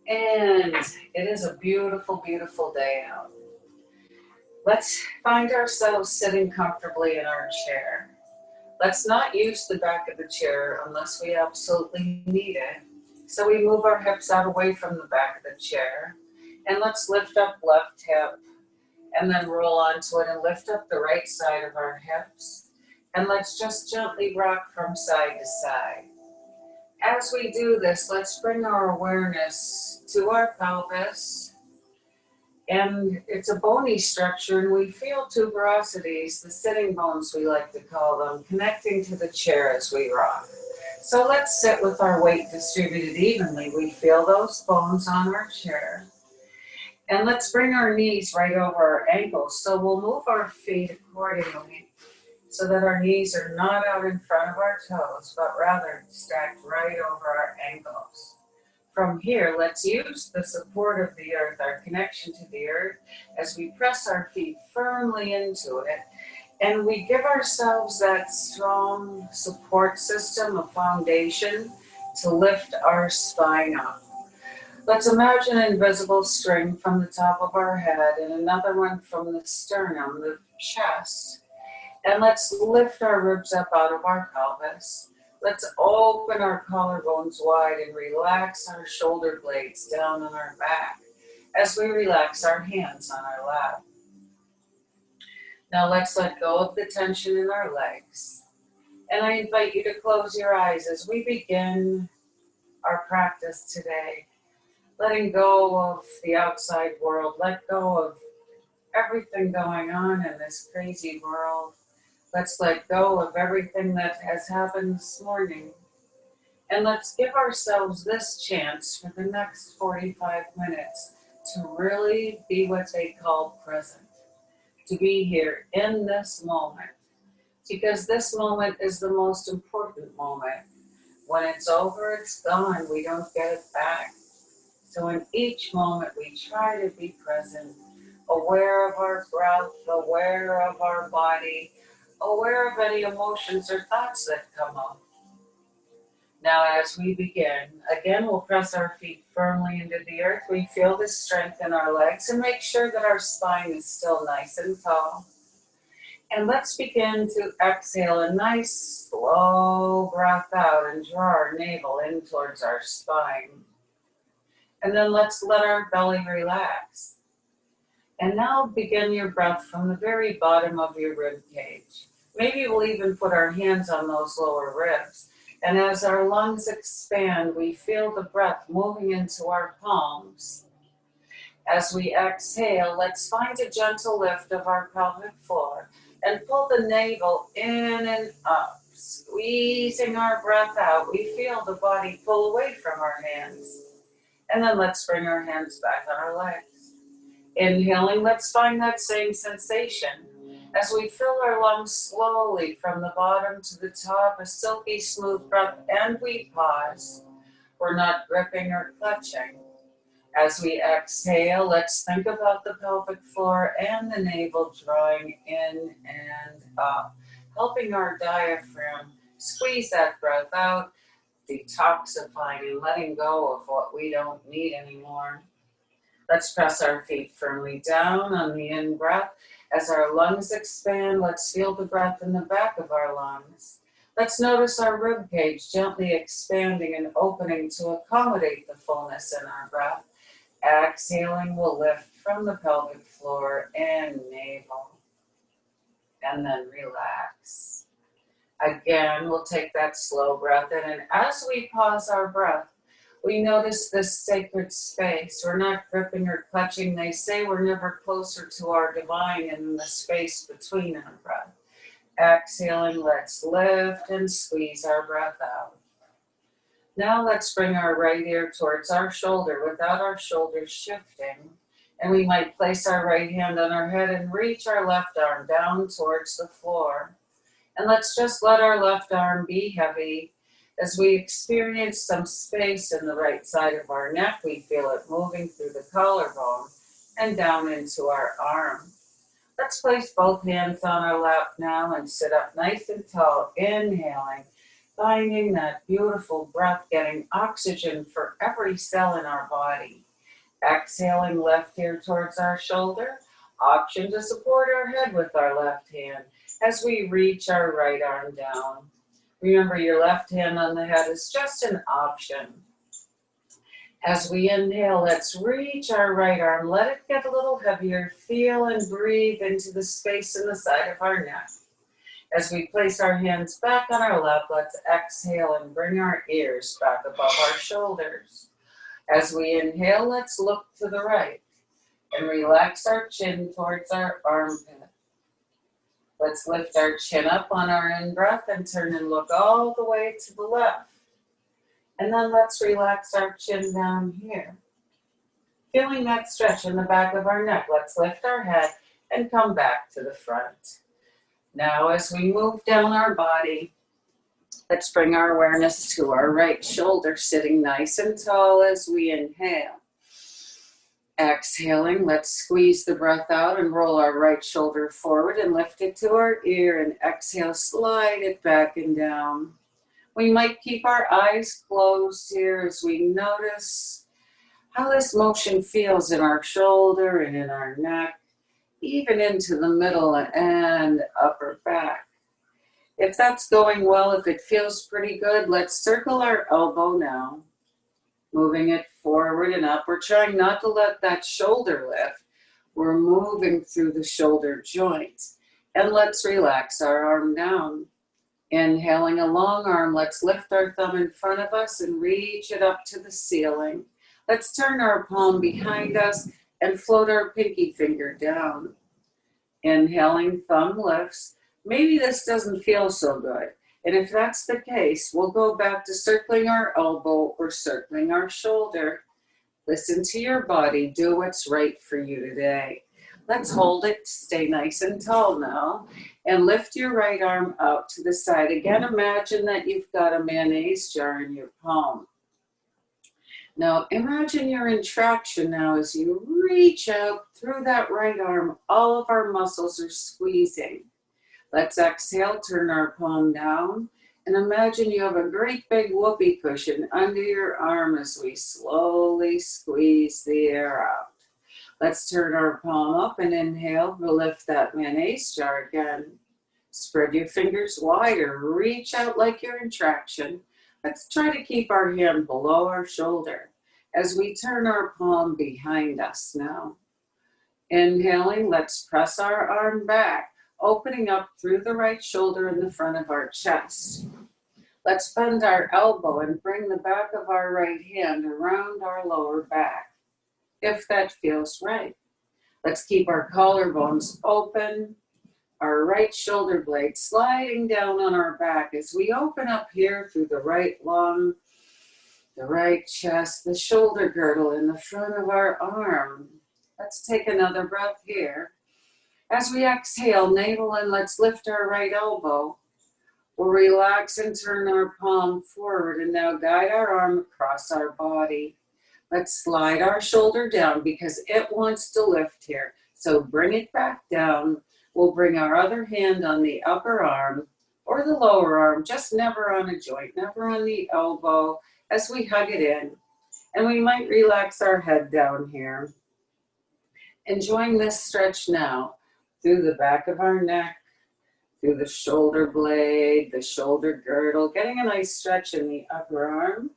And it is a beautiful, beautiful day out. Let's find ourselves sitting comfortably in our chair. Let's not use the back of the chair unless we absolutely need it. So we move our hips out away from the back of the chair. And let's lift up left hip and then roll onto it and lift up the right side of our hips. And let's just gently rock from side to side. As we do this, let's bring our awareness to our pelvis. And it's a bony structure, and we feel tuberosities, the sitting bones we like to call them, connecting to the chair as we rock. So let's sit with our weight distributed evenly. We feel those bones on our chair. And let's bring our knees right over our ankles. So we'll move our feet accordingly so that our knees are not out in front of our toes, but rather stacked right over our ankles. From here, let's use the support of the earth, our connection to the earth, as we press our feet firmly into it. And we give ourselves that strong support system, a foundation, to lift our spine up. Let's imagine an invisible string from the top of our head and another one from the sternum, the chest. And let's lift our ribs up out of our pelvis. Let's open our collarbones wide and relax our shoulder blades down on our back as we relax our hands on our lap. Now let's let go of the tension in our legs. And I invite you to close your eyes as we begin our practice today. Letting go of the outside world, let go of everything going on in this crazy world. Let's let go of everything that has happened this morning. And let's give ourselves this chance for the next 45 minutes to really be what they call present. To be here in this moment. Because this moment is the most important moment. When it's over, it's gone. We don't get it back. So in each moment, we try to be present, aware of our breath, aware of our body, aware of any emotions or thoughts that come up. Now as we begin, again we'll press our feet firmly into the earth. We feel the strength in our legs and make sure that our spine is still nice and tall. And let's begin to exhale a nice slow breath out and draw our navel in towards our spine. And then let's let our belly relax. And now begin your breath from the very bottom of your rib cage. Maybe we'll even put our hands on those lower ribs. And as our lungs expand, we feel the breath moving into our palms. As we exhale, let's find a gentle lift of our pelvic floor and pull the navel in and up. Squeezing our breath out, we feel the body pull away from our hands. And then let's bring our hands back on our legs. Inhaling, let's find that same sensation. As we fill our lungs slowly from the bottom to the top, a silky smooth breath, and we pause. We're not gripping or clutching. As we exhale, let's think about the pelvic floor and the navel drawing in and up, helping our diaphragm squeeze that breath out, detoxifying and letting go of what we don't need anymore. Let's press our feet firmly down on the in-breath. As our lungs expand, let's feel the breath in the back of our lungs. Let's notice our rib cage gently expanding and opening to accommodate the fullness in our breath. Exhaling, we'll lift from the pelvic floor and navel. And then relax. Again, we'll take that slow breath in. And as we pause our breath, we notice this sacred space. We're not gripping or clutching. They say we're never closer to our divine in the space between our breath. Exhaling, let's lift and squeeze our breath out. Now let's bring our right ear towards our shoulder without our shoulders shifting. And we might place our right hand on our head and reach our left arm down towards the floor. And let's just let our left arm be heavy. As we experience some space in the right side of our neck, we feel it moving through the collarbone and down into our arm. Let's place both hands on our lap now and sit up nice and tall, inhaling, finding that beautiful breath, getting oxygen for every cell in our body. Exhaling left ear towards our shoulder. Option to support our head with our left hand as we reach our right arm down. Remember, your left hand on the head is just an option. As we inhale, let's reach our right arm. Let it get a little heavier. Feel and breathe into the space in the side of our neck. As we place our hands back on our lap, let's exhale and bring our ears back above our shoulders. As we inhale, let's look to the right and relax our chin towards our armpit. Let's lift our chin up on our in-breath and turn and look all the way to the left. And then let's relax our chin down here. Feeling that stretch in the back of our neck, let's lift our head and come back to the front. Now as we move down our body, let's bring our awareness to our right shoulder, sitting nice and tall as we inhale. Exhaling, let's squeeze the breath out and roll our right shoulder forward and lift it to our ear, and exhale, slide it back and down. We might keep our eyes closed here as we notice how this motion feels in our shoulder and in our neck, even into the middle and upper back. If that's going well, if it feels pretty good, let's circle our elbow now, moving it forward and up. We're trying not to let that shoulder lift. We're moving through the shoulder joint. And let's relax our arm down. Inhaling a long arm, let's lift our thumb in front of us and reach it up to the ceiling. Let's turn our palm behind us and float our pinky finger down. Inhaling, thumb lifts. Maybe this doesn't feel so good. And if that's the case, we'll go back to circling our elbow or circling our shoulder. Listen to your body. Do what's right for you today. Let's hold it. Stay nice and tall now. And lift your right arm out to the side. Again, imagine that you've got a mayonnaise jar in your palm. Now, imagine you're in traction now as you reach out through that right arm. All of our muscles are squeezing. Let's exhale, turn our palm down, and imagine you have a great big whoopee cushion under your arm as we slowly squeeze the air out. Let's turn our palm up and inhale. We'll lift that mayonnaise jar again. Spread your fingers wider. Reach out like you're in traction. Let's try to keep our hand below our shoulder as we turn our palm behind us now. Inhaling, let's press our arm back, opening up through the right shoulder in the front of our chest. Let's bend our elbow and bring the back of our right hand around our lower back, if that feels right. Let's keep our collarbones open, our right shoulder blade sliding down on our back as we open up here through the right lung, the right chest, the shoulder girdle in the front of our arm. Let's take another breath here. As we exhale, navel in, let's lift our right elbow. We'll relax and turn our palm forward and now guide our arm across our body. Let's slide our shoulder down because it wants to lift here. So bring it back down. We'll bring our other hand on the upper arm or the lower arm, just never on a joint, never on the elbow as we hug it in. And we might relax our head down here. Enjoying this stretch now through the back of our neck, through the shoulder blade, the shoulder girdle, getting a nice stretch in the upper arm.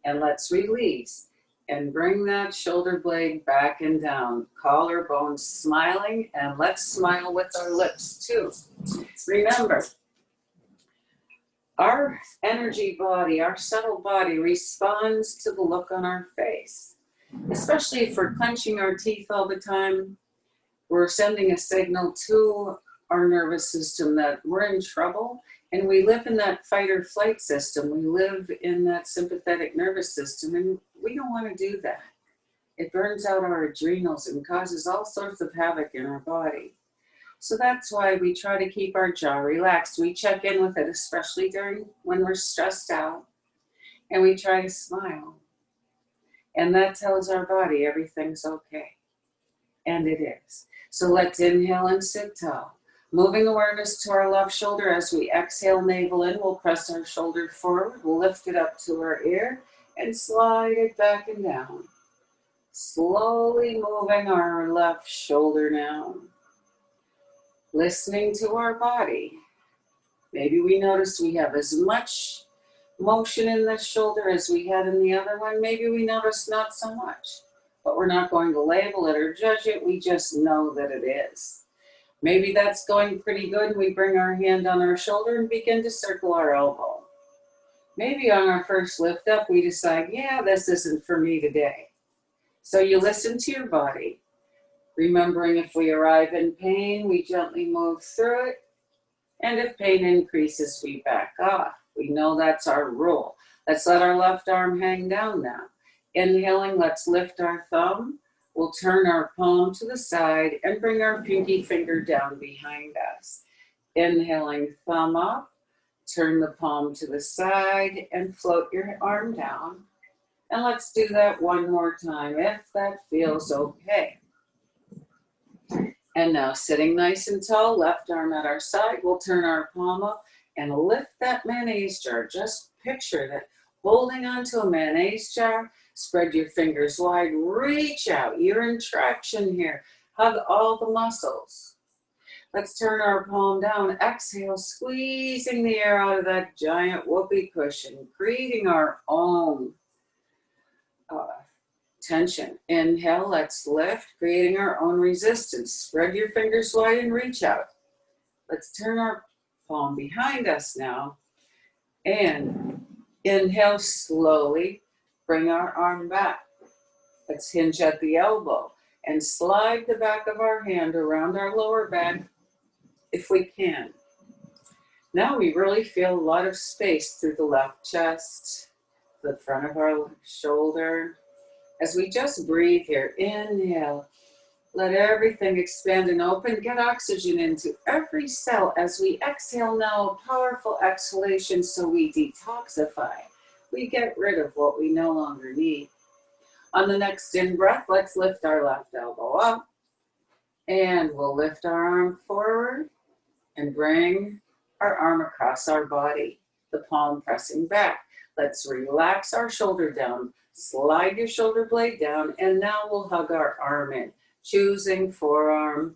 And let's release and bring that shoulder blade back and down. Collarbones smiling, and let's smile with our lips too. Remember, our energy body, our subtle body responds to the look on our face. Especially if we're clenching our teeth all the time, we're sending a signal to our nervous system that we're in trouble, and we live in that fight or flight system. We live in that sympathetic nervous system, and we don't want to do that. It burns out our adrenals and causes all sorts of havoc in our body. So that's why we try to keep our jaw relaxed. We check in with it, especially when we're stressed out, and we try to smile. And that tells our body everything's okay. And it is. So let's inhale and sit tall. Moving awareness to our left shoulder as we exhale, navel in. We'll press our shoulder forward. We'll lift it up to our ear and slide it back and down. Slowly moving our left shoulder down. Listening to our body. Maybe we notice we have as much motion in this shoulder as we had in the other one. Maybe we notice not so much. But we're not going to label it or judge it. We just know that it is. Maybe that's going pretty good. We bring our hand on our shoulder and begin to circle our elbow. Maybe on our first lift up, we decide, yeah, this isn't for me today. So you listen to your body, remembering if we arrive in pain, we gently move through it. And if pain increases, we back off. We know that's our rule. Let's let our left arm hang down now. Inhaling, let's lift our thumb. We'll turn our palm to the side and bring our pinky finger down behind us. Inhaling, thumb up. Turn the palm to the side and float your arm down. And let's do that one more time if that feels okay. And now sitting nice and tall, left arm at our side, we'll turn our palm up and lift that mayonnaise jar. Just picture that holding onto a mayonnaise jar, spread your fingers wide, reach out. You're in traction here. Hug all the muscles. Let's turn our palm down. Exhale, squeezing the air out of that giant whoopee cushion, creating our own tension. Inhale, let's lift, creating our own resistance. Spread your fingers wide and reach out. Let's turn our palm behind us now. And inhale slowly, bring our arm back. Let's hinge at the elbow and slide the back of our hand around our lower back if we can. Now we really feel a lot of space through the left chest, the front of our shoulder. As we just breathe here, inhale, let everything expand and open. Get oxygen into every cell. As we exhale now, a powerful exhalation so we detoxify. We get rid of what we no longer need. On the next in-breath, let's lift our left elbow up. And we'll lift our arm forward and bring our arm across our body, the palm pressing back. Let's relax our shoulder down. Slide your shoulder blade down, and now we'll hug our arm in, choosing forearm,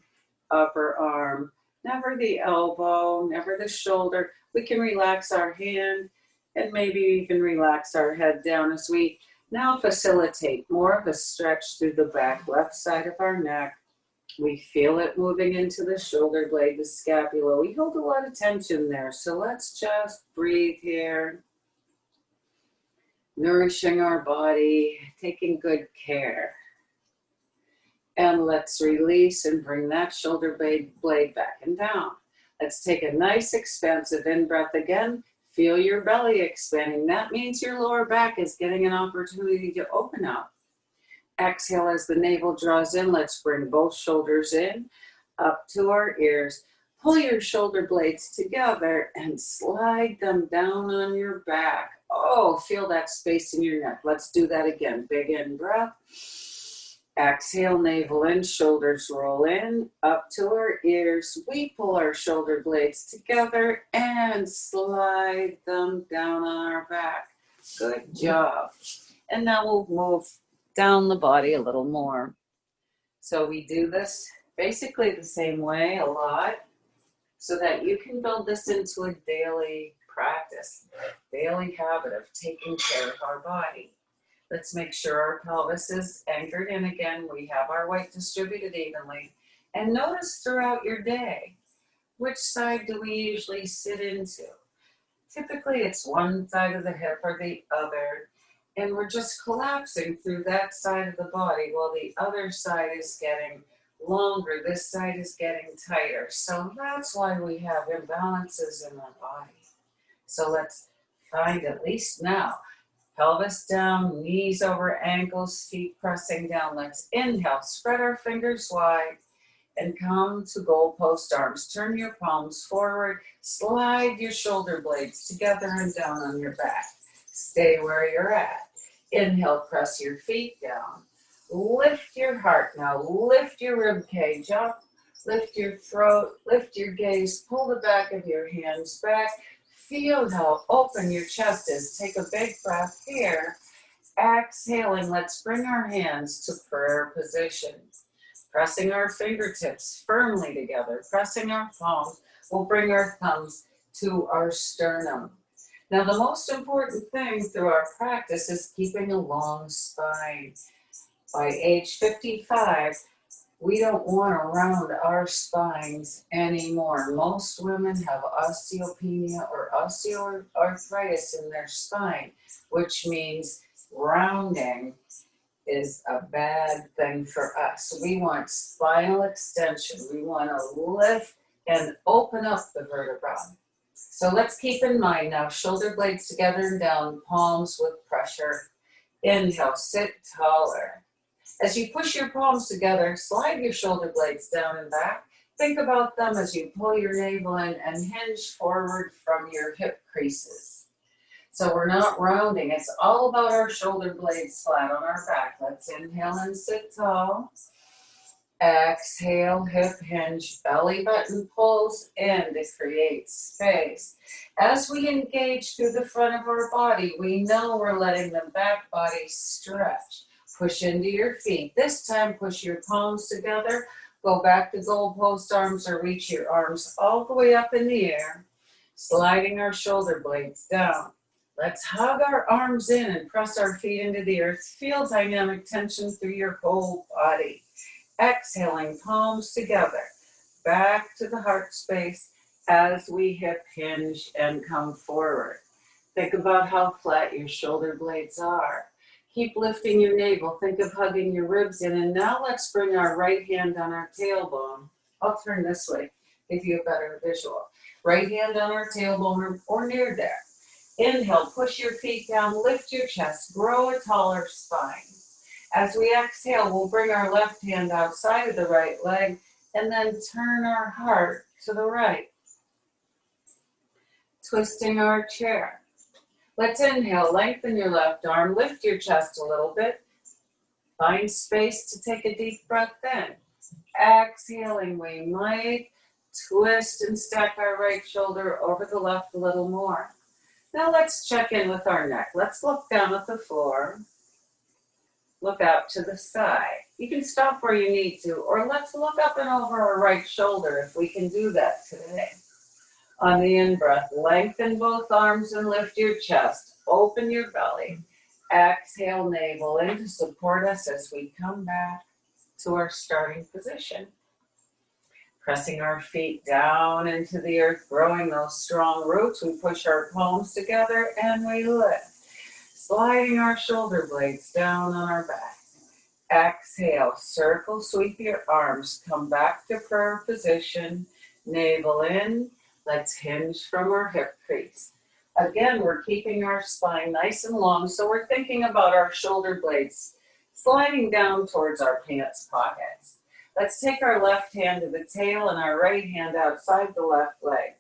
upper arm, never the elbow, never the shoulder. We can relax our hand and maybe even relax our head down as we now facilitate more of a stretch through the back left side of our neck. We feel it moving into the shoulder blade, the scapula. We hold a lot of tension there, so let's just breathe here. Nourishing our body, taking good care. And let's release and bring that shoulder blade back and down. Let's take a nice expansive in-breath again. Feel your belly expanding. That means your lower back is getting an opportunity to open up. Exhale as the navel draws in. Let's bring both shoulders in, up to our ears. Pull your shoulder blades together and slide them down on your back. Oh, feel that space in your neck. Let's do that again. Big in breath. Exhale, navel in, shoulders roll in, up to our ears. We pull our shoulder blades together and slide them down on our back. Good job. And now we'll move down the body a little more. So we do this basically the same way a lot so that you can build this into a daily practice, daily habit of taking care of our body. Let's make sure our pelvis is anchored in again. We have our weight distributed evenly. And notice throughout your day, which side do we usually sit into? Typically it's one side of the hip or the other, and we're just collapsing through that side of the body while the other side is getting longer. This side is getting tighter. So that's why we have imbalances in our body. So let's find, at least now, pelvis down, knees over ankles, feet pressing down. Let's inhale, spread our fingers wide and come to goalpost arms. Turn your palms forward, slide your shoulder blades together and down on your back. Stay where you're at. Inhale, press your feet down. Lift your heart now, lift your rib cage up, lift your throat, lift your gaze, pull the back of your hands back. Feel how open your chest is. Take a big breath here Exhaling, let's bring our hands to prayer position. Pressing our fingertips firmly together, pressing our palms, we'll bring our thumbs to our sternum. Now, the most important thing through our practice is keeping a long spine. By age 55, we don't want to round our spines anymore. Most women have osteopenia or osteoarthritis in their spine, which means rounding is a bad thing for us. We want spinal extension. We want to lift and open up the vertebra. So let's keep in mind now, shoulder blades together and down, palms with pressure. Inhale, sit taller. As you push your palms together, slide your shoulder blades down and back. Think about them as you pull your navel in and hinge forward from your hip creases. So we're not rounding. It's all about our shoulder blades flat on our back. Let's inhale and sit tall. Exhale, hip hinge, belly button pulls in to create space. As we engage through the front of our body, we know we're letting the back body stretch. Push into your feet. This time, push your palms together. Go back to goalpost arms or reach your arms all the way up in the air, sliding our shoulder blades down. Let's hug our arms in and press our feet into the earth. Feel dynamic tension through your whole body. Exhaling, palms together, back to the heart space as we hip hinge and come forward. Think about how flat your shoulder blades are. Keep lifting your navel. Think of hugging your ribs in. And now let's bring our right hand on our tailbone. I'll turn this way, give you a better visual. Right hand on our tailbone or near there. Inhale, push your feet down, lift your chest, grow a taller spine. As we exhale, we'll bring our left hand outside of the right leg and then turn our heart to the right. Twisting our chair. Let's inhale, lengthen your left arm, lift your chest a little bit. Find space to take a deep breath in. Exhaling, we might twist and stack our right shoulder over the left a little more. Now let's check in with our neck. Let's look down at the floor. Look out to the side. You can stop where you need to, or let's look up and over our right shoulder if we can do that today. On the in-breath, lengthen both arms and lift your chest. Open your belly. Exhale, navel in to support us as we come back to our starting position. Pressing our feet down into the earth, growing those strong roots. We push our palms together and we lift. Sliding our shoulder blades down on our back. Exhale, circle, sweep your arms. Come back to prayer position. Navel in. Let's hinge from our hip crease. Again, we're keeping our spine nice and long, so we're thinking about our shoulder blades sliding down towards our pants pockets. Let's take our left hand to the tail and our right hand outside the left leg.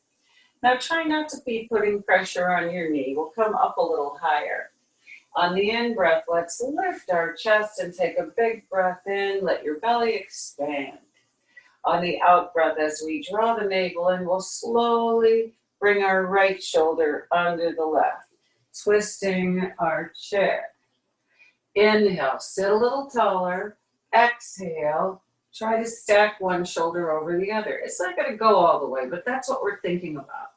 Now try not to be putting pressure on your knee. We'll come up a little higher. On the in-breath, let's lift our chest and take a big breath in. Let your belly expand. On the out-breath, as we draw the navel in, we'll slowly bring our right shoulder under the left, twisting our chair. Inhale, sit a little taller. Exhale, try to stack one shoulder over the other. It's not going to go all the way, but that's what we're thinking about.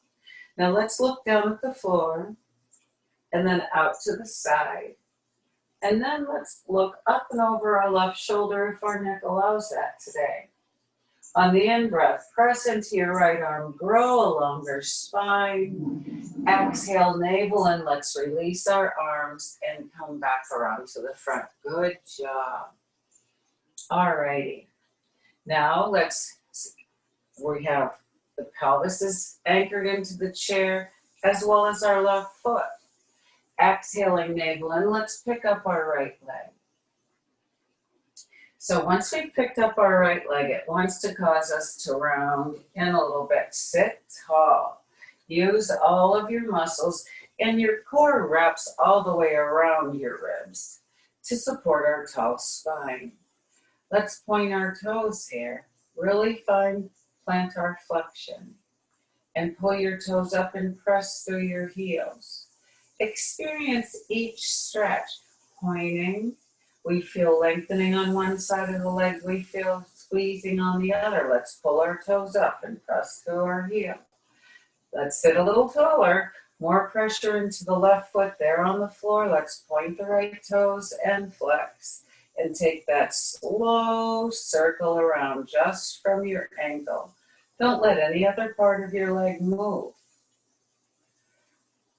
Now let's look down at the floor and then out to the side. And then let's look up and over our left shoulder if our neck allows that today. On the in-breath, press into your right arm, grow a longer spine. Exhale, navel in. Let's release our arms and come back around to the front. Good job. All righty. Now we have the pelvis is anchored into the chair as well as our left foot. Exhaling, navel in. Let's pick up our right leg. So once we've picked up our right leg, it wants to cause us to round in a little bit. Sit tall. Use all of your muscles, and your core wraps all the way around your ribs to support our tall spine. Let's point our toes here. Really find plantar flexion. And pull your toes up and press through your heels. Experience each stretch. pointing. We feel lengthening on one side of the leg. We feel squeezing on the other. Let's pull our toes up and press through our heel. Let's sit a little taller. More pressure into the left foot there on the floor. Let's point the right toes and flex. And take that slow circle around just from your ankle. Don't let any other part of your leg move.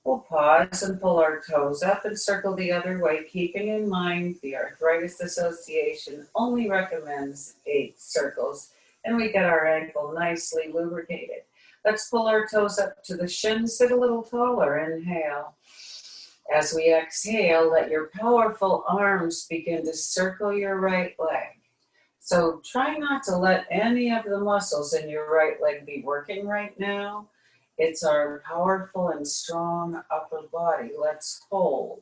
We'll pause and pull our toes up and circle the other way, keeping in mind the Arthritis Association only recommends 8 circles, and we get our ankle nicely lubricated. Let's pull our toes up to the shins, sit a little taller, inhale. As we exhale, let your powerful arms begin to circle your right leg. So try not to let any of the muscles in your right leg be working right now. It's our powerful and strong upper body. Let's hold.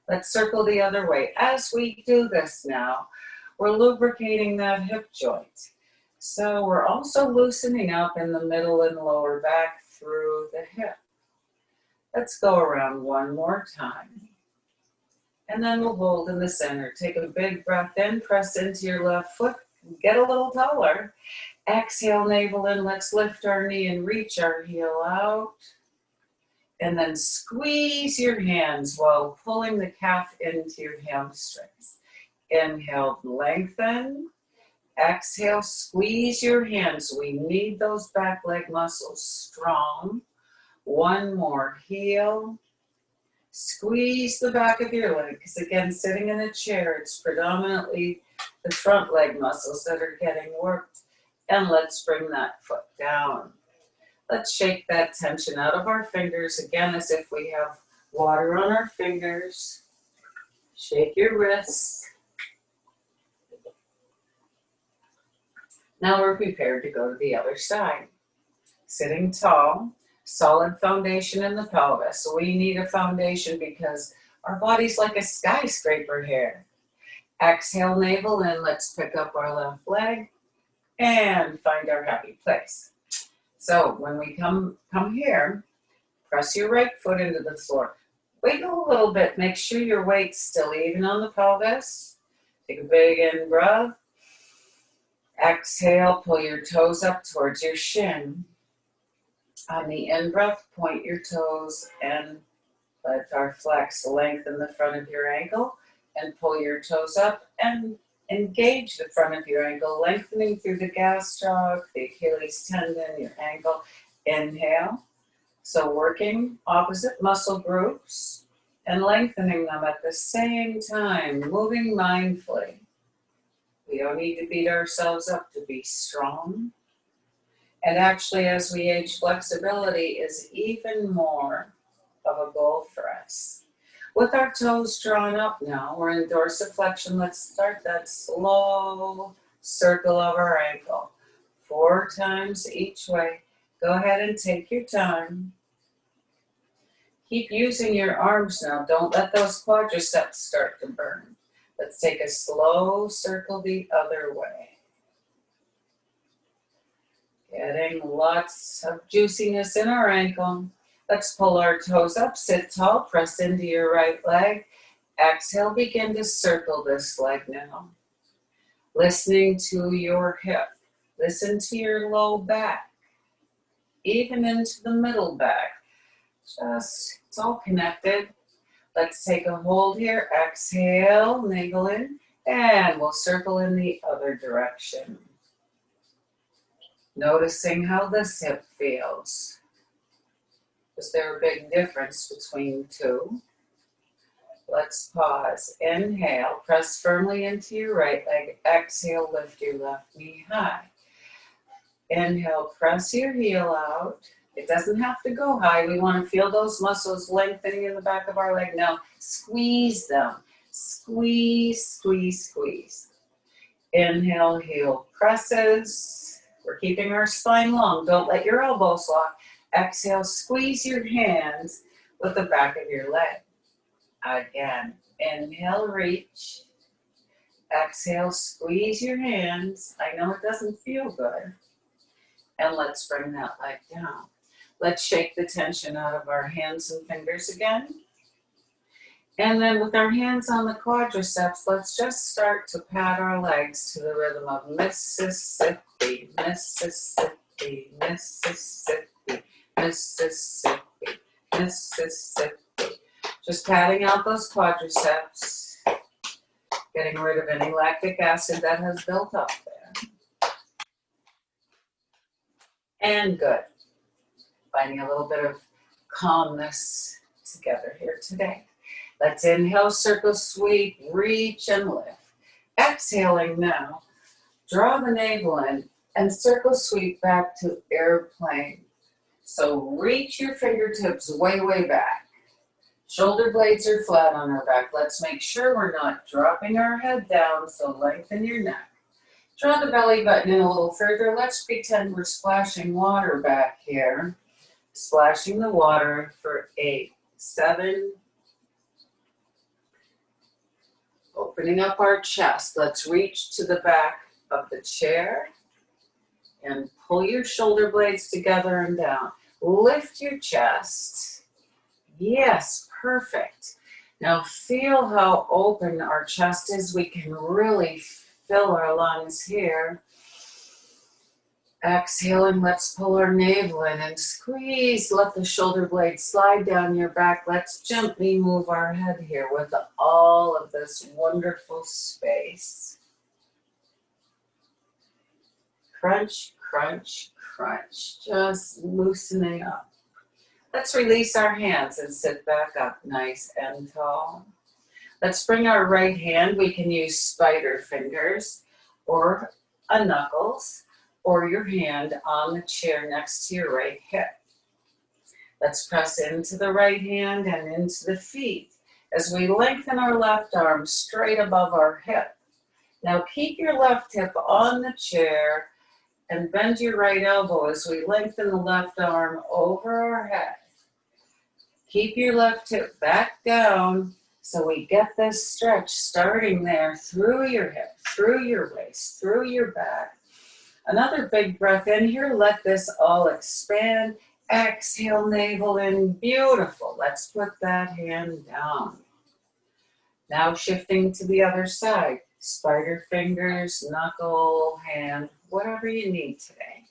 Let's circle the other way. As we do this now, we're lubricating that hip joint. So we're also loosening up in the middle and lower back through the hip. Let's go around one more time. And then we'll hold in the center. Take a big breath in, press into your left foot, get a little taller. Exhale, navel in. Let's lift our knee and reach our heel out. And then squeeze your hands while pulling the calf into your hamstrings. Inhale, lengthen. Exhale, squeeze your hands. We need those back leg muscles strong. One more, heel. Squeeze the back of your leg, because again, sitting in a chair, it's predominantly the front leg muscles that are getting worked. And let's bring that foot down. Let's shake that tension out of our fingers, again, as if we have water on our fingers. Shake your wrists. Now we're prepared to go to the other side. Sitting tall, solid foundation in the pelvis. So we need a foundation because our body's like a skyscraper here. Exhale, navel in. Let's pick up our left leg and find our happy place. So when we come here, press your right foot into the floor. Wiggle a little bit. Make sure your weight's still even on the pelvis. Take a big in breath. Exhale, pull your toes up towards your shin. On the in-breath, point your toes and let our flex. Lengthen the front of your ankle and pull your toes up and engage the front of your ankle, lengthening through the gastroc, the Achilles tendon, your ankle. Inhale. So working opposite muscle groups and lengthening them at the same time, moving mindfully. We don't need to beat ourselves up to be strong. And actually, as we age, flexibility is even more of a goal for us. With our toes drawn up now, we're in dorsiflexion. Let's start that slow circle of our ankle. 4 times each way. Go ahead and take your time. Keep using your arms now. Don't let those quadriceps start to burn. Let's take a slow circle the other way. Getting lots of juiciness in our ankle. Let's pull our toes up, sit tall, press into your right leg. Exhale, begin to circle this leg now. Listening to your hip. Listen to your low back. Even into the middle back. It's all connected. Let's take a hold here. Exhale, navel in, and we'll circle in the other direction. Noticing how this hip feels. Is there a big difference between two? Let's pause. Inhale, press firmly into your right leg. Exhale, lift your left knee high. Inhale, press your heel out. It doesn't have to go high. We want to feel those muscles lengthening in the back of our leg. Now, squeeze them. Squeeze, squeeze, squeeze. Inhale, heel presses. We're keeping our spine long. Don't let your elbows lock. Exhale, squeeze your hands with the back of your leg. Again, inhale, reach. Exhale, squeeze your hands. I know it doesn't feel good. And let's bring that leg down. Let's shake the tension out of our hands and fingers again. And then with our hands on the quadriceps, let's just start to pat our legs to the rhythm of Mississippi, Mississippi, Mississippi, Mississippi, Mississippi. Just patting out those quadriceps, getting rid of any lactic acid that has built up there. And good. Finding a little bit of calmness together here today. Let's inhale, circle sweep, reach and lift. Exhaling now, draw the navel in and circle sweep back to airplane. So reach your fingertips way, way back. Shoulder blades are flat on our back. Let's make sure we're not dropping our head down, so lengthen your neck. Draw the belly button in a little further. Let's pretend we're splashing water back here. Splashing the water for 8, 7. Opening up our chest. Let's reach to the back of the chair and pull your shoulder blades together and down. Lift your chest. Yes, perfect. Now feel how open our chest is. We can really fill our lungs here. Exhaling, let's pull our navel in and squeeze. Let the shoulder blades slide down your back. Let's gently move our head here with all of this wonderful space. Crunch, crunch, crunch. Just loosening up. Let's release our hands and sit back up nice and tall. Let's bring our right hand. We can use spider fingers or a knuckles, or your hand on the chair next to your right hip. Let's press into the right hand and into the feet as we lengthen our left arm straight above our hip. Now keep your left hip on the chair and bend your right elbow as we lengthen the left arm over our head. Keep your left hip back down so we get this stretch starting there through your hip, through your waist, through your back. Another big breath in here. Let this all expand. Exhale, navel in. Beautiful. Let's put that hand down. Now shifting to the other side. Spider fingers, knuckle, hand, whatever you need today.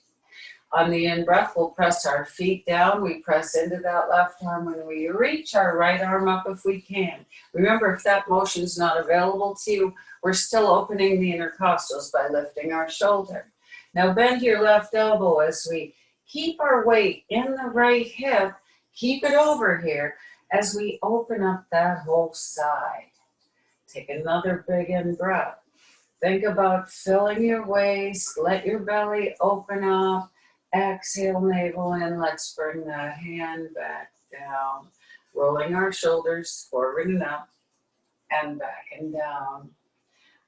On the in-breath, we'll press our feet down. We press into that left arm when we reach our right arm up if we can. Remember, if that motion is not available to you, we're still opening the intercostals by lifting our shoulder. Now bend your left elbow as we keep our weight in the right hip. Keep it over here as we open up that whole side. Take another big in breath. Think about filling your waist. Let your belly open up. Exhale, navel in. Let's bring that hand back down. Rolling our shoulders forward and up and back and down.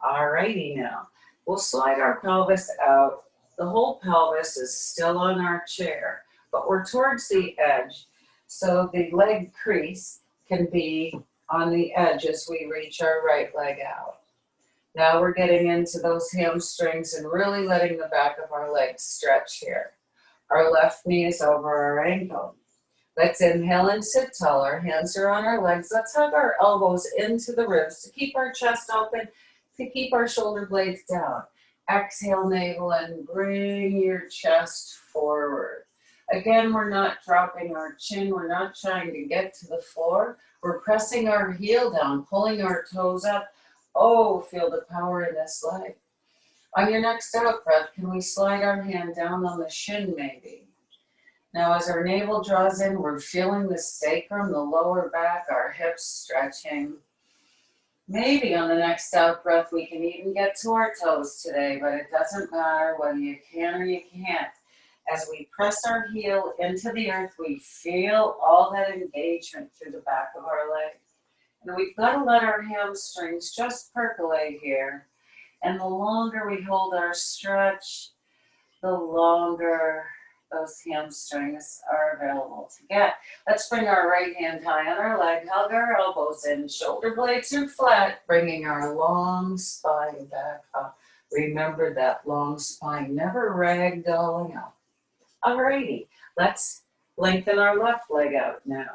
Alrighty now. We'll slide our pelvis out. The whole pelvis is still on our chair, but we're towards the edge, so the leg crease can be on the edge as we reach our right leg out. Now we're getting into those hamstrings and really letting the back of our legs stretch here. Our left knee is over our ankle. Let's inhale and sit tall. Our hands are on our legs. Let's hug our elbows into the ribs to keep our chest open, to keep our shoulder blades down. Exhale, navel, and bring your chest forward. Again, we're not dropping our chin. We're not trying to get to the floor. We're pressing our heel down, pulling our toes up. Oh, feel the power in this leg. On your next out breath, can we slide our hand down on the shin maybe? Now as our navel draws in, we're feeling the sacrum, the lower back, our hips stretching. Maybe on the next out breath, we can even get to our toes today, but it doesn't matter whether you can or you can't. As we press our heel into the earth, we feel all that engagement through the back of our leg. And we've got to let our hamstrings just percolate here. And the longer we hold our stretch, the longer those hamstrings are available to get. Let's bring our right hand high on our leg, hug our elbows in, shoulder blades are flat, bringing our long spine back up. Remember that long spine, never ragdolling up. Alrighty, let's lengthen our left leg out now.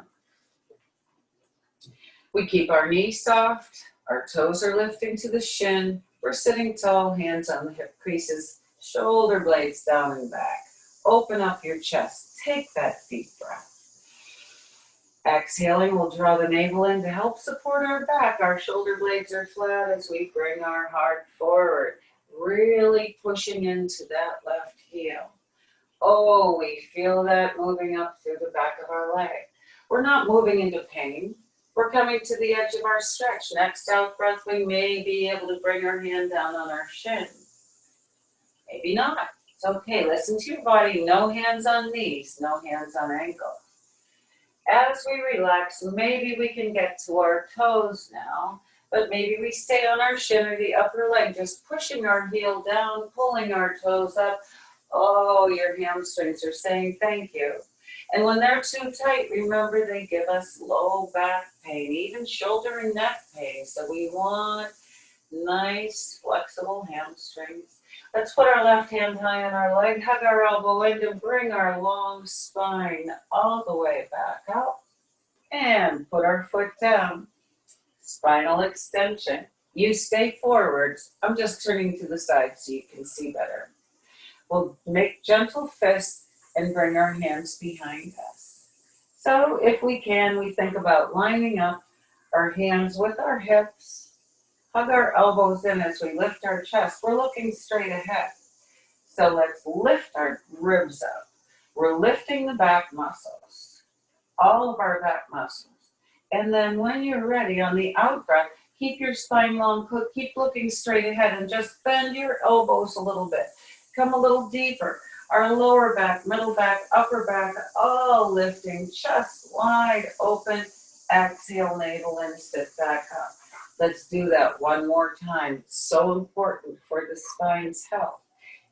We keep our knees soft, our toes are lifting to the shin. We're sitting tall, hands on the hip creases, shoulder blades down and back. Open up your chest. Take that deep breath. Exhaling, we'll draw the navel in to help support our back. Our shoulder blades are flat as we bring our heart forward, really pushing into that left heel. Oh, we feel that moving up through the back of our leg. We're not moving into pain. We're coming to the edge of our stretch. Next out breath, we may be able to bring our hand down on our shin. Maybe not. It's okay. Listen to your body. No hands on knees, no hands on ankles. As we relax, maybe we can get to our toes now, but maybe we stay on our shin or the upper leg, just pushing our heel down, pulling our toes up. Oh, your hamstrings are saying thank you. And when they're too tight, remember they give us low back pain, even shoulder and neck pain. So we want nice, flexible hamstrings. Let's put our left hand high on our leg, hug our elbow in to bring our long spine all the way back up. And put our foot down. Spinal extension. You stay forwards. I'm just turning to the side so you can see better. We'll make gentle fists and bring our hands behind us. So if we can, we think about lining up our hands with our hips. Hug our elbows in as we lift our chest. We're looking straight ahead. So let's lift our ribs up. We're lifting the back muscles, all of our back muscles. And then when you're ready, on the out breath, keep your spine long, keep looking straight ahead and just bend your elbows a little bit. Come a little deeper. Our lower back, middle back, upper back, all lifting, chest wide open. Exhale, navel in, sit back up. Let's do that one more time. It's so important for the spine's health.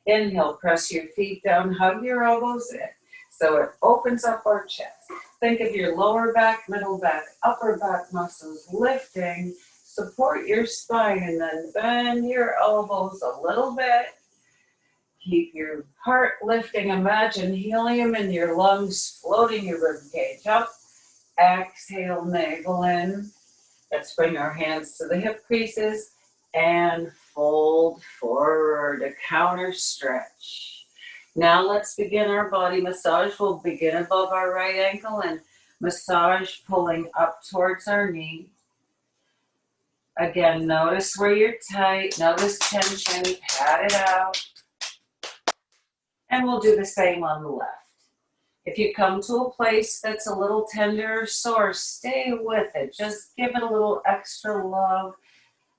Inhale, press your feet down, hug your elbows in. So it opens up our chest. Think of your lower back, middle back, upper back muscles lifting. Support your spine and then bend your elbows a little bit. Keep your heart lifting. Imagine helium in your lungs, floating your rib cage up. Exhale, navel in. Let's bring our hands to the hip creases and fold forward, a counter stretch. Now let's begin our body massage. We'll begin above our right ankle and massage pulling up towards our knee. Again, notice where you're tight, notice tension, pat it out. And we'll do the same on the left. If you come to a place that's a little tender or sore, stay with it. Just give it a little extra love,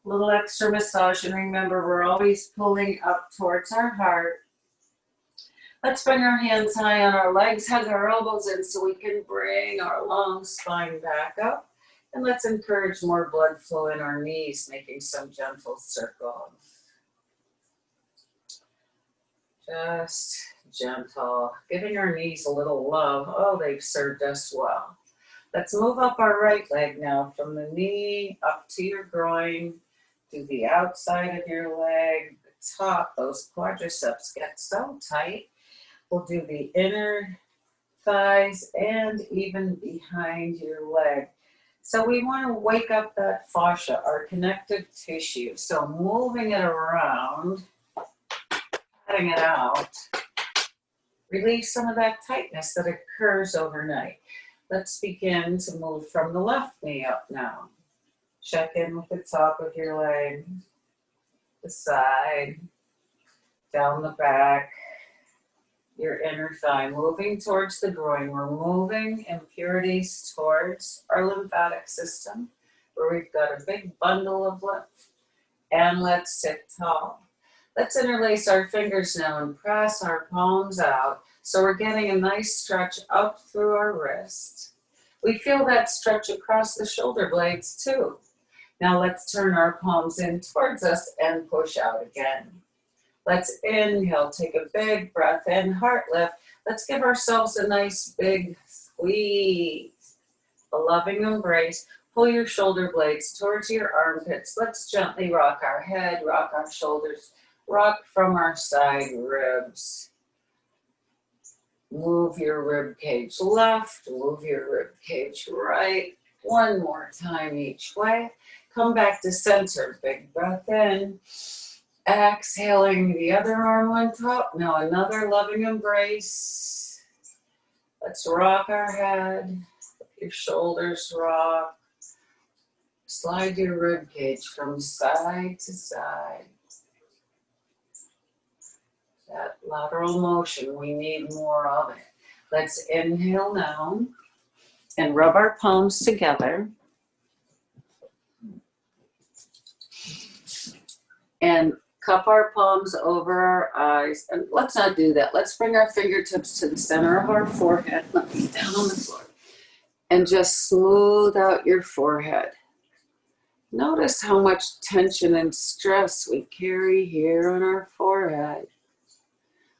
a little extra massage. And remember, we're always pulling up towards our heart. Let's bring our hands high on our legs, hug our elbows in so we can bring our long spine back up. And let's encourage more blood flow in our knees, making some gentle circles. Just gentle, giving our knees a little love. Oh, they've served us well. Let's move up our right leg now from the knee up to your groin, to the outside of your leg, the top. Those quadriceps get so tight. We'll do the inner thighs and even behind your leg. So we want to wake up that fascia, our connective tissue. So moving it around, patting it out, release some of that tightness that occurs overnight. Let's begin to move from the left knee up now. Check in with the top of your leg, the side, down the back, your inner thigh, moving towards the groin. We're moving impurities towards our lymphatic system, where we've got a big bundle of lymph. And let's sit tall. Let's interlace our fingers now and press our palms out. So we're getting a nice stretch up through our wrist. We feel that stretch across the shoulder blades too. Now let's turn our palms in towards us and push out again. Let's inhale, take a big breath in, heart lift. Let's give ourselves a nice big squeeze, a loving embrace. Pull your shoulder blades towards your armpits. Let's gently rock our head, rock our shoulders, rock from our side ribs. Move your rib cage left, move your rib cage right. One more time each way. Come back to center. Big breath in. Exhaling the other arm on top. Now another loving embrace. Let's rock our head. Your shoulders rock. Slide your rib cage from side to side. That lateral motion, we need more of it. Let's inhale now and rub our palms together. And cup our palms over our eyes. And let's not do that. Let's bring our fingertips to the center of our forehead. Let me down on the floor. And just smooth out your forehead. Notice how much tension and stress we carry here on our forehead.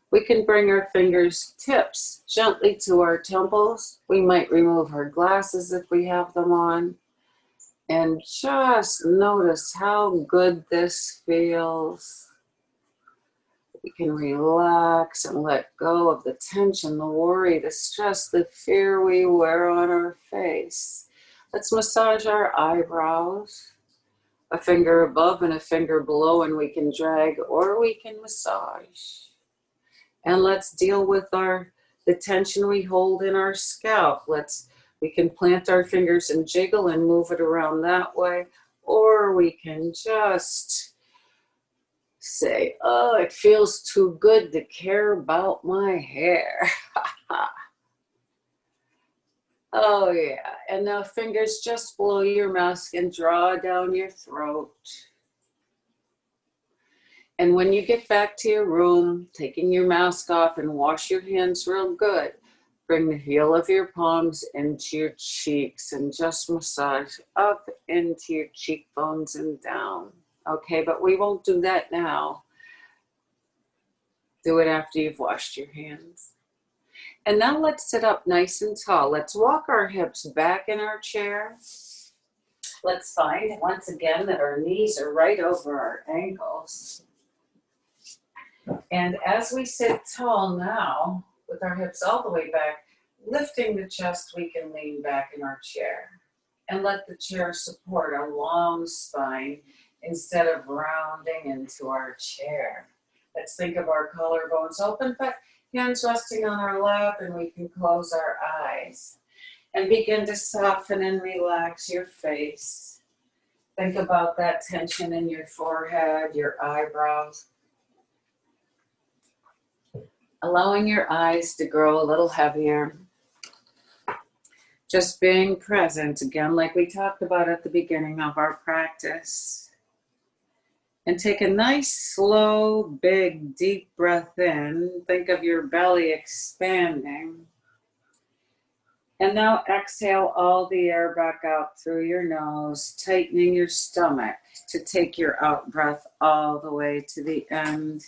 We can bring our fingers tips gently to our temples. We might remove our glasses if we have them on. And just notice how good this feels. We can relax and let go of the tension, the worry, the stress, the fear we wear on our face. Let's massage our eyebrows. A finger above and a finger below, and we can drag or we can massage. And let's deal with the tension we hold in our scalp. We can plant our fingers and jiggle and move it around that way, or we can just say, oh, it feels too good to care about my hair. Oh yeah, and now fingers just below your mask and draw down your throat. And when you get back to your room, taking your mask off and wash your hands real good, bring the heel of your palms into your cheeks and just massage up into your cheekbones and down. Okay, but we won't do that now. Do it after you've washed your hands. And now let's sit up nice and tall. Let's walk our hips back in our chair. Let's find once again that our knees are right over our ankles. And as we sit tall now, with our hips all the way back, lifting the chest, we can lean back in our chair. And let the chair support a long spine instead of rounding into our chair. Let's think of our collarbones open, but hands resting on our lap, and we can close our eyes and begin to soften and relax your face. Think about that tension in your forehead, your eyebrows. Allowing your eyes to grow a little heavier. Just being present, again, like we talked about at the beginning of our practice. And take a nice, slow, big, deep breath in. Think of your belly expanding. And now exhale all the air back out through your nose, tightening your stomach to take your out breath all the way to the end.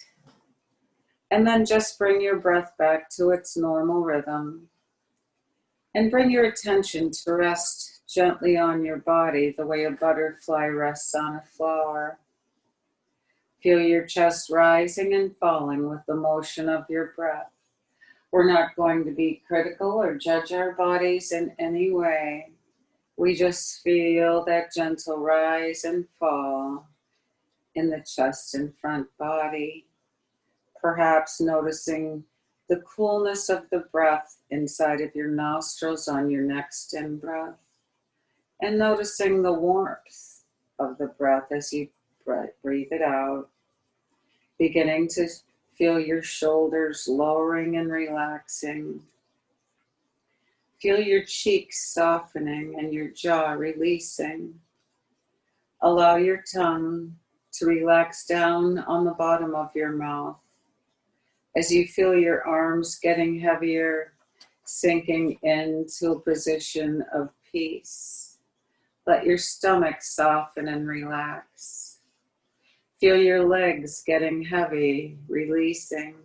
And then just bring your breath back to its normal rhythm. And bring your attention to rest gently on your body the way a butterfly rests on a flower. Feel your chest rising and falling with the motion of your breath. We're not going to be critical or judge our bodies in any way. We just feel that gentle rise and fall in the chest and front body. Perhaps noticing the coolness of the breath inside of your nostrils on your next in-breath. And noticing the warmth of the breath as you breathe it out. Beginning to feel your shoulders lowering and relaxing. Feel your cheeks softening and your jaw releasing. Allow your tongue to relax down on the bottom of your mouth as you feel your arms getting heavier, sinking into a position of peace. Let your stomach soften and relax. Feel your legs getting heavy, releasing.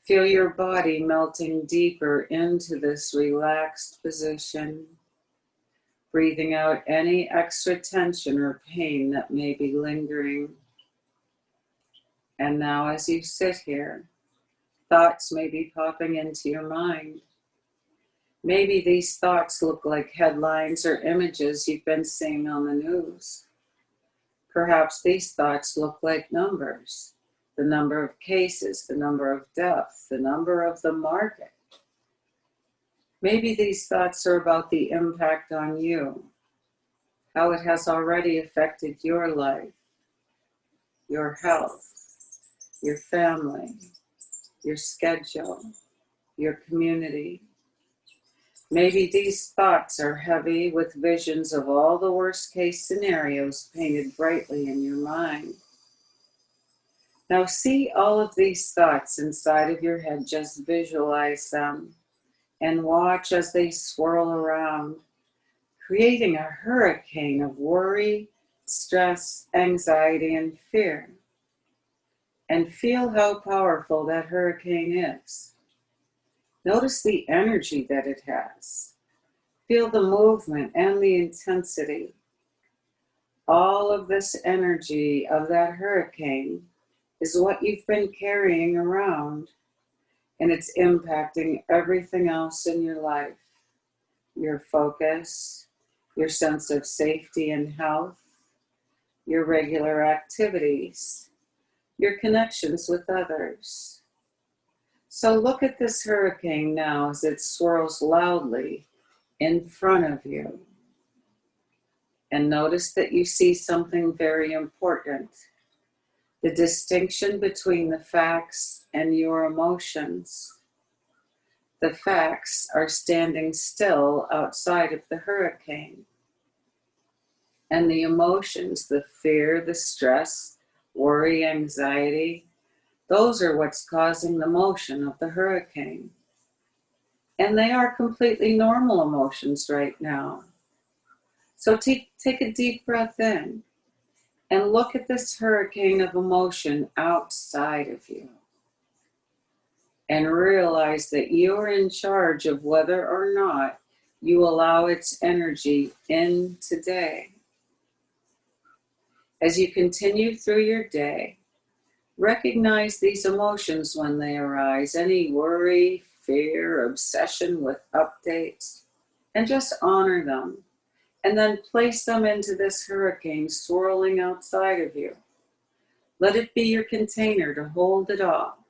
Feel your body melting deeper into this relaxed position. Breathing out any extra tension or pain that may be lingering. And now as you sit here, thoughts may be popping into your mind. Maybe these thoughts look like headlines or images you've been seeing on the news. Perhaps these thoughts look like numbers, the number of cases, the number of deaths, the number of the market. Maybe these thoughts are about the impact on you, how it has already affected your life, your health, your family, your schedule, your community. Maybe these thoughts are heavy with visions of all the worst case scenarios painted brightly in your mind. Now see all of these thoughts inside of your head, just visualize them and watch as they swirl around, creating a hurricane of worry, stress, anxiety, and fear. And feel how powerful that hurricane is. Notice the energy that it has. Feel the movement and the intensity. All of this energy of that hurricane is what you've been carrying around, and it's impacting everything else in your life. Your focus, your sense of safety and health, your regular activities, your connections with others. So look at this hurricane now as it swirls loudly in front of you. And notice that you see something very important. The distinction between the facts and your emotions. The facts are standing still outside of the hurricane. And the emotions, the fear, the stress, worry, anxiety, those are what's causing the motion of the hurricane. And they are completely normal emotions right now. So take a deep breath in and look at this hurricane of emotion outside of you. And realize that you're in charge of whether or not you allow its energy in today. As you continue through your day, recognize these emotions when they arise, any worry, fear, obsession with updates, and just honor them. And then place them into this hurricane swirling outside of you. Let it be your container to hold it all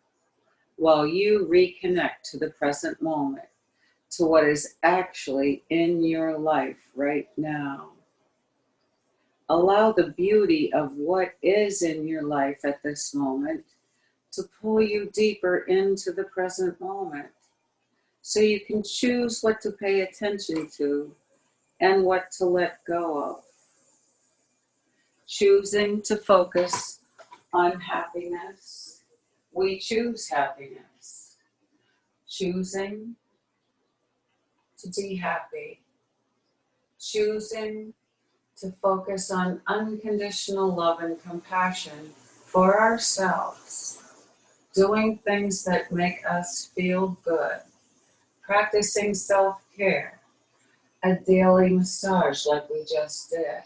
while you reconnect to the present moment, to what is actually in your life right now. Allow the beauty of what is in your life at this moment to pull you deeper into the present moment, so you can choose what to pay attention to and what to let go of. Choosing to focus on happiness. We choose happiness. Choosing to be happy. Choosing to focus on unconditional love and compassion for ourselves. Doing things that make us feel good. Practicing self-care. A daily massage like we just did.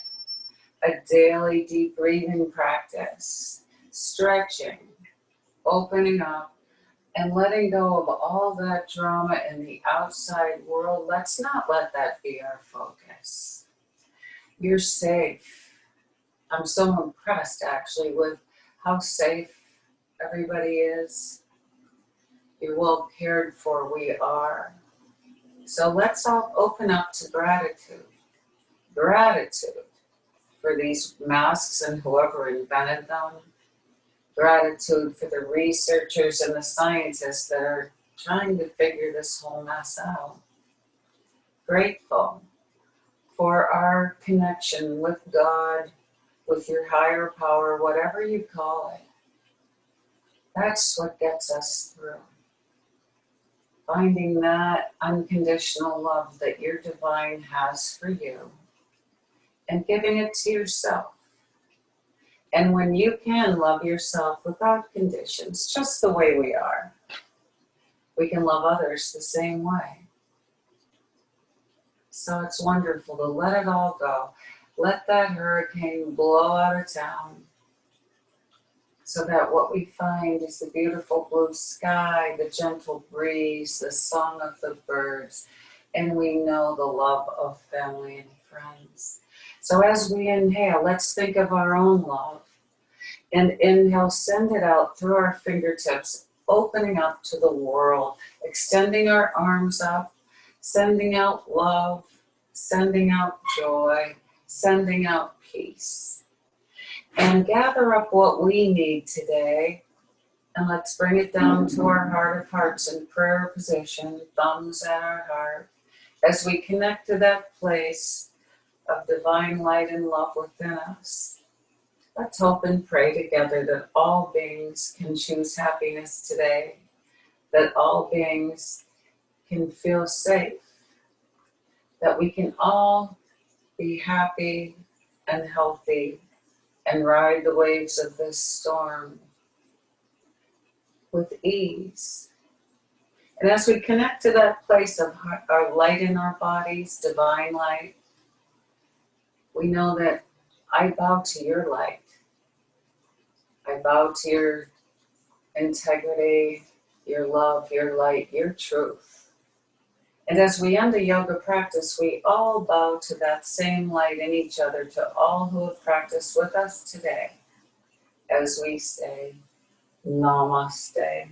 A daily deep breathing practice. Stretching. Opening up and letting go of all that drama in the outside world. Let's not let that be our focus. You're safe. I'm so impressed actually with how safe everybody is. You're well cared for, we are. So let's all open up to gratitude. Gratitude for these masks and whoever invented them. Gratitude for the researchers and the scientists that are trying to figure this whole mess out. Grateful for our connection with God, with your higher power, whatever you call it. That's what gets us through. Finding that unconditional love that your divine has for you and giving it to yourself. And when you can love yourself without conditions, just the way we are, we can love others the same way. So it's wonderful to let it all go. Let that hurricane blow out of town so that what we find is the beautiful blue sky, the gentle breeze, the song of the birds, and we know the love of family and friends. So as we inhale, let's think of our own love. And inhale, send it out through our fingertips, opening up to the world, extending our arms up, sending out love, sending out joy, sending out peace. And gather up what we need today, and let's bring it down to our heart of hearts in prayer position, thumbs at our heart, as we connect to that place of divine light and love within us. Let's hope and pray together that all beings can choose happiness today, that all beings can feel safe, that we can all be happy and healthy and ride the waves of this storm with ease. And as we connect to that place of our light in our bodies, divine light, we know that I bow to your light. I bow to your integrity, your love, your light, your truth. And as we end the yoga practice, we all bow to that same light in each other, to all who have practiced with us today, as we say, Namaste.